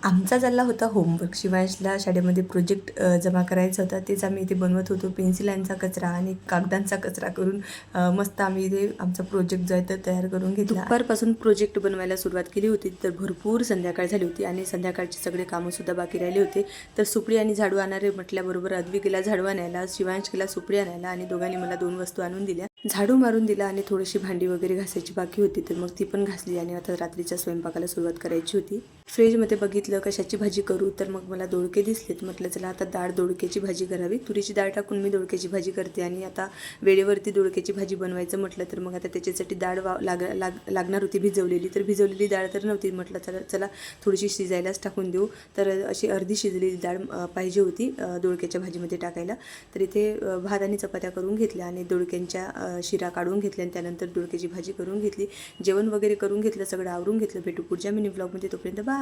आमचा चालला होता होमवर्क. शिवांशला शाळेमध्ये प्रोजेक्ट जमा करायचा होता. तेच आम्ही इथे बनवत होतो. पेन्सिलांचा कचरा आणि कागदांचा कचरा करून मस्त आम्ही इथे आमचा प्रोजेक्ट जो आहे तो तयार करून घेतला. दुपारपासून प्रोजेक्ट बनवायला सुरुवात केली होती, तर भरपूर संध्याकाळ झाली होती आणि संध्याकाळचे सगळे कामंसुद्धा बाकी राहिले होते. तर सुपडी आणि झाडू आणणारे म्हटल्याबरोबर अद्वी गेला झाडू आणायला, शिवांश गेला सुपडी आणायला आणि दोघांनी मला 2 वस्तू आणून दिल्या. झाडू मारून दिला आणि थोडीशी भांडी वगैरे घासायची बाकी होती, तर मग ती पण घासली आणि आता रात्रीच्या स्वयंपाकाला सुरुवात करायची होती. फ्रीजमध्ये बघितलं कशाची भाजी करू, तर मग मला दोडके दिसलेत. म्हटलं चला आता डाळ दोडक्याची भाजी करावी. तुरीची डाळ टाकून मी दोडक्याची भाजी करते आणि आता वेळेवरती दोडक्याची भाजी बनवायचं म्हटलं तर मग आता त्याच्यासाठी डाळ लागणार होती भिजवलेली. तर भिजवलेली डाळ तर नव्हती. म्हटलं चला थोडीशी शिजायलाच टाकून देऊ. तर अशी अर्धी शिजलेली डाळ पाहिजे होती दोडक्याच्या भाजीमध्ये टाकायला. तर इथे भात आणि चपात्या करून घेतल्या आणि दोडक्यांच्या शिरा काढून घेतल्या आणि त्यानंतर दोडक्याची भाजी करून घेतली. जेवण वगैरे करून घेतलं, सगळं आवरून घेतलं. भेटू पुढच्या मिनी ब्लॉगमध्ये. तोपर्यंत बाय.